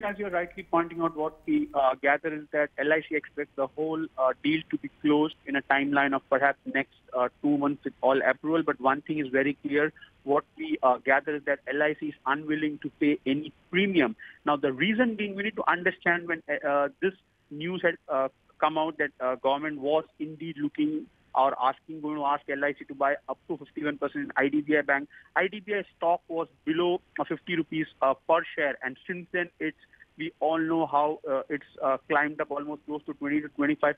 As you're rightly pointing out, what we gather is that LIC expects the whole deal to be closed in a timeline of perhaps next 2 months with all approval. But one thing is very clear. What we gather is that LIC is unwilling to pay any premium. Now, the reason being, we need to understand when this news had come out that government was indeed looking or going to ask LIC to buy up to 51% in IDBI Bank. IDBI stock was below 50 rupees per share, and since then we all know how it's climbed up almost close to 20 to 25%.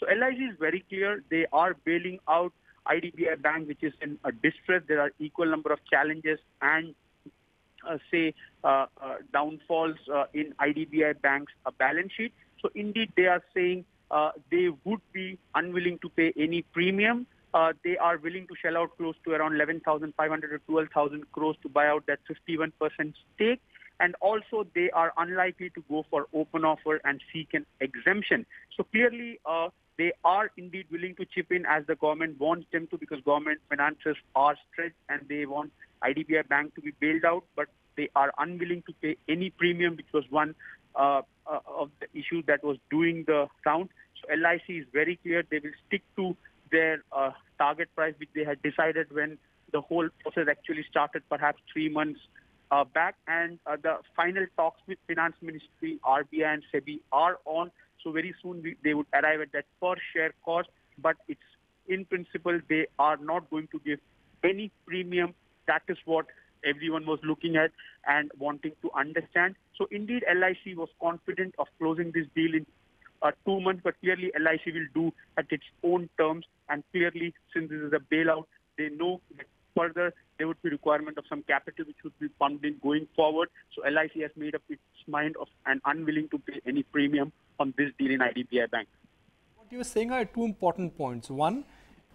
So LIC is very clear. They are bailing out IDBI Bank, which is in a distress. There are equal number of challenges and downfalls in IDBI Bank's balance sheet. So indeed, they are saying they would be unwilling to pay any premium. They are willing to shell out close to around 11,500 to 12,000 crores to buy out that 51% stake. And also, they are unlikely to go for open offer and seek an exemption. So clearly, they are indeed willing to chip in as the government wants them to, because government finances are stretched and they want IDBI Bank to be bailed out, but they are unwilling to pay any premium, which was one of the issues that was doing the round. So LIC is very clear. They will stick to their target price, which they had decided when the whole process actually started, perhaps 3 months back. And the final talks with Finance Ministry, RBI and SEBI are on. So very soon they would arrive at that per share cost. But it's in principle, they are not going to give any premium. That is what everyone was looking at and wanting to understand. So indeed, LIC was confident of closing this deal in 2 months, but clearly LIC will do at its own terms. And clearly, since this is a bailout, they know that further there would be requirement of some capital which would be pumped in going forward. So LIC has made up its mind of and unwilling to pay any premium on this deal in IDBI Bank. What you were saying are two important points. One,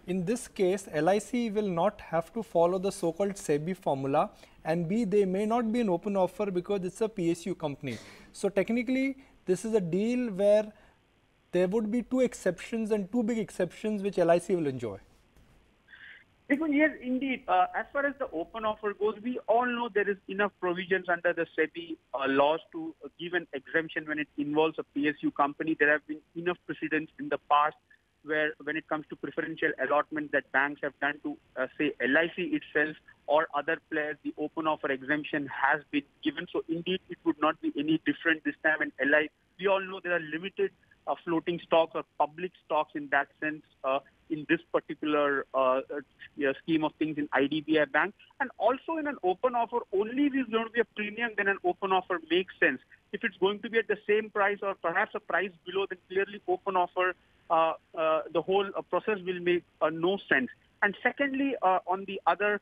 in this case, LIC will not have to follow the so-called SEBI formula, and B, they may not be an open offer because it's a PSU company. So technically, this is a deal where there would be two exceptions and two big exceptions which LIC will enjoy. Yes, indeed. As far as the open offer goes, we all know there is enough provisions under the SEBI laws to give an exemption when it involves a PSU company. There have been enough precedents in the past where when it comes to preferential allotment that banks have done to, say, LIC itself or other players, the open offer exemption has been given. So indeed, it would not be any different this time. And LIC, we all know there are limited floating stocks or public stocks in that sense in this particular scheme of things in IDBI Bank. And also in an open offer, only if it's going to be a premium, then an open offer makes sense. If it's going to be at the same price or perhaps a price below, then clearly open offer, the whole process will make no sense. And secondly, on the other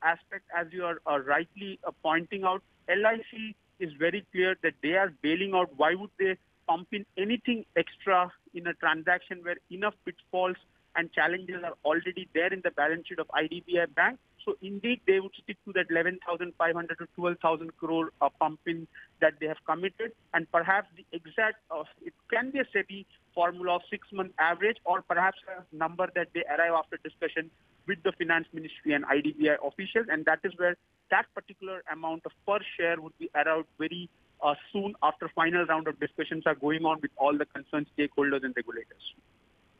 aspect, as you are rightly pointing out, LIC is very clear that they are bailing out. Why would they pump in anything extra in a transaction where enough pitfalls and challenges are already there in the balance sheet of IDBI Bank? So indeed, they would stick to that 11,500 to 12,000 crore pump in that they have committed. And perhaps the exact, it can be a SEBI formula of 6-month average, or perhaps a number that they arrive after discussion with the Finance Ministry and IDBI officials. And that is where that particular amount of per share would be arrived very soon after final round of discussions are going on with all the concerned stakeholders and regulators.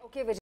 Okay, Vijay.